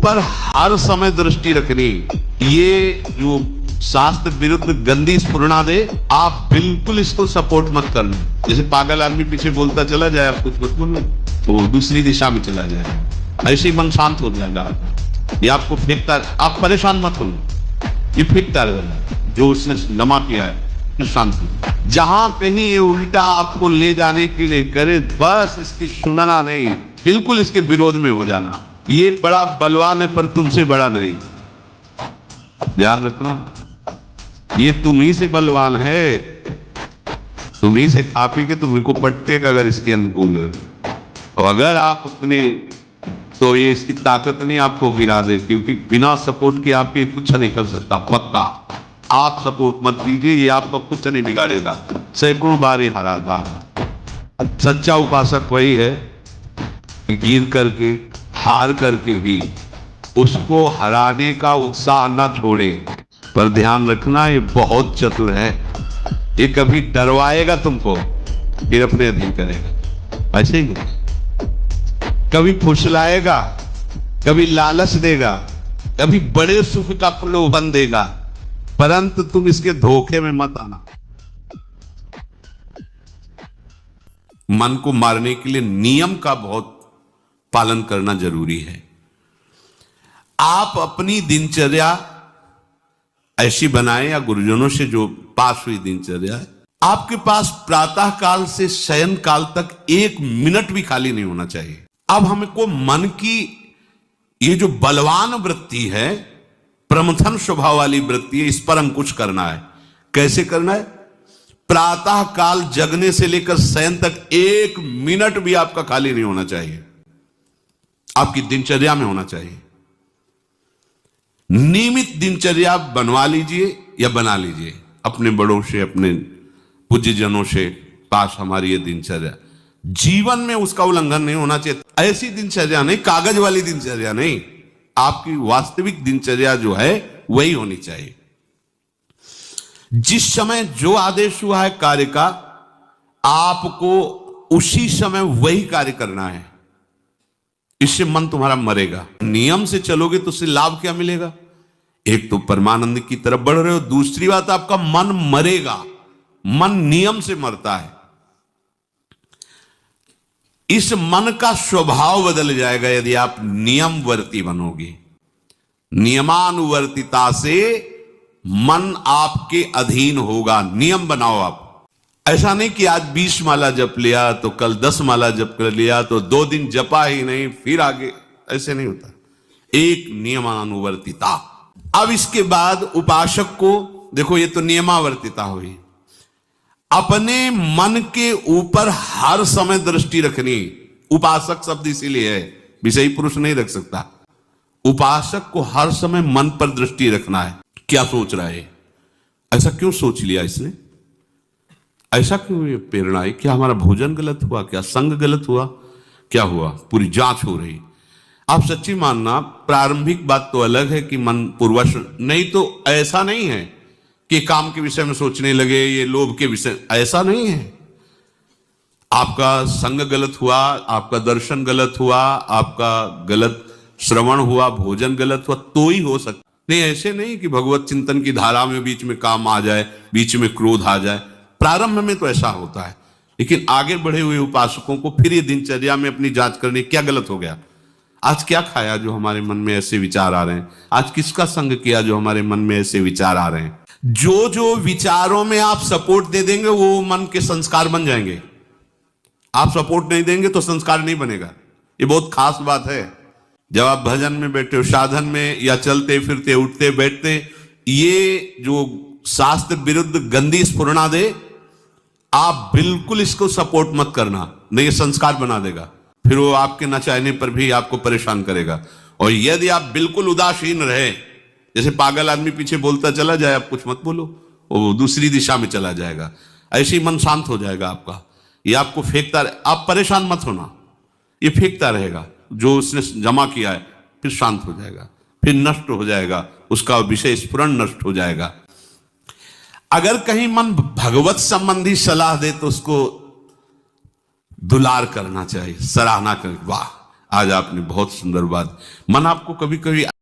ऊपर हर समय दृष्टि रखनी। ये जो शास्त्र विरुद्ध गंदी स्फुरणा दे, आप बिल्कुल इसको सपोर्ट मत करना। जैसे पागल आदमी पीछे बोलता चला जाए, आप कुछ मत बोलो, तो दूसरी दिशा में चला जाए, ऐसे ही मन शांत हो जाएगा। ये आपको फेंकता, आप परेशान मत हो, ये फेंकता रहेगा जो उसने जमा किया है, शांति। जहां कहीं ये उल्टा आपको ले जाने के लिए करे, बस इसकी सुनना नहीं, बिल्कुल इसके विरोध में हो जाना। ये बड़ा बलवान है पर तुमसे बड़ा नहीं, ध्यान रखना। ये तुम ही से बलवान है, तुम ही से खा पी के तुम को पट्टेगा अगर इसके अनुकूल है। और अगर आप अपने, तो ये इसकी ताकत नहीं आपको गिरा दे, क्योंकि बिना सपोर्ट के आप ये कुछ नहीं कर सकता। पक्का आप सपोर्ट मत दीजिए, ये आपको कुछ नहीं बिगाड़ेगा। सैकड़ों बार ये हरा था। सच्चा उपासक वही है गिर करके, हार करके भी उसको हराने का उत्साह न छोड़े। पर ध्यान रखना, ये बहुत चतुर है, ये कभी डरवाएगा तुमको, फिर अपने अधीन करेगा। ऐसे ही कभी फुसलाएगा, कभी लालच देगा, कभी बड़े सुख का प्रलोभन देगा, परंतु तुम इसके धोखे में मत आना। मन को मारने के लिए नियम का बहुत पालन करना जरूरी है। आप अपनी दिनचर्या ऐसी बनाएं, या गुरुजनों से जो पास हुई दिनचर्या है, आपके पास प्रातः काल से शयन काल तक 1 मिनट भी खाली नहीं होना चाहिए। अब हमको मन की ये जो बलवान वृत्ति है, प्रमथन स्वभाव वाली वृत्ति है, इस पर अंकुश करना है। कैसे करना है? प्रातः काल जगने से लेकर शयन तक 1 मिनट भी आपका खाली नहीं होना चाहिए, आपकी दिनचर्या में होना चाहिए। नियमित दिनचर्या बनवा लीजिए या बना लीजिए अपने बड़ों से, अपने पूज्यजनों से पास हमारी ये दिनचर्या, जीवन में उसका उल्लंघन नहीं होना चाहिए। ऐसी दिनचर्या नहीं, कागज वाली दिनचर्या नहीं, आपकी वास्तविक दिनचर्या जो है वही होनी चाहिए। जिस समय जो आदेश हुआ है कार्य का, आपको उसी समय वही कार्य करना है। इससे मन तुम्हारा मरेगा। नियम से चलोगे तो उससे लाभ क्या मिलेगा? एक तो परमानंद की तरफ बढ़ रहे हो, दूसरी बात आपका मन मरेगा। मन नियम से मरता है। इस मन का स्वभाव बदल जाएगा यदि आप नियमवर्ती बनोगे। नियमानुवर्तिता से मन आपके अधीन होगा। नियम बनाओ आप। ऐसा नहीं कि आज 20 माला जप लिया तो कल 10 माला जप कर लिया तो 2 दिन जपा ही नहीं फिर आगे, ऐसे नहीं होता। एक नियमानुवर्तिता। अब इसके बाद उपासक को देखो, ये तो नियमावर्तिता हुई। अपने मन के ऊपर हर समय दृष्टि रखनी। उपासक शब्द इसीलिए है, विषयी पुरुष नहीं रख सकता। उपासक को हर समय मन पर दृष्टि रखना है। क्या सोच रहा है, ऐसा क्यों सोच लिया इसने, ऐसा क्यों ये प्रेरणा है? क्या हमारा भोजन गलत हुआ, क्या संग गलत हुआ, क्या हुआ? पूरी जांच हो रही। आप सच्ची मानना, प्रारंभिक बात तो अलग है कि मन पूर्वश, नहीं तो ऐसा नहीं है कि काम के विषय में सोचने लगे, ये लोभ के विषय, ऐसा नहीं है। आपका संग गलत हुआ, आपका दर्शन गलत हुआ, आपका गलत श्रवण हुआ, भोजन गलत हुआ तो ही हो सकता नहीं। ऐसे नहीं कि भगवत चिंतन की धारा में बीच में काम आ जाए, बीच में क्रोध आ जाए। प्रारंभ में तो ऐसा होता है, लेकिन आगे बढ़े हुए उपासकों को फिर ये दिनचर्या में अपनी जांच करनी, क्या गलत हो गया, आज क्या खाया जो हमारे मन में ऐसे विचार आ रहे हैं, आज किसका संग किया जो हमारे मन में ऐसे विचार आ रहे हैं। जो जो विचारों में आप सपोर्ट दे देंगे वो मन के संस्कार बन जाएंगे। आप सपोर्ट नहीं देंगे तो संस्कार नहीं बनेगा। ये बहुत खास बात है। जब आप भजन में बैठे हो, साधन में, या चलते फिरते उठते बैठते, ये जो शास्त्र विरुद्ध गंदी स्फुरणा दे, आप बिल्कुल इसको सपोर्ट मत करना, नहीं ये संस्कार बना देगा। फिर वो आपके न चाहने पर भी आपको परेशान करेगा। और यदि आप बिल्कुल उदासीन रहे, जैसे पागल आदमी पीछे बोलता चला जाए, आप कुछ मत बोलो, वो दूसरी दिशा में चला जाएगा, ऐसे ही मन शांत हो जाएगा आपका। ये आपको फेंकता रहे, आप परेशान मत होना, ये फेंकता रहेगा जो उसने जमा किया है, फिर शांत हो जाएगा, फिर नष्ट हो जाएगा, उसका विषय स्फुरण नष्ट हो जाएगा। अगर कहीं मन भगवत संबंधी सलाह दे तो उसको दुलार करना चाहिए, सराहना कर, वाह आज आपने बहुत सुंदर बात, मन आपको कभी कभी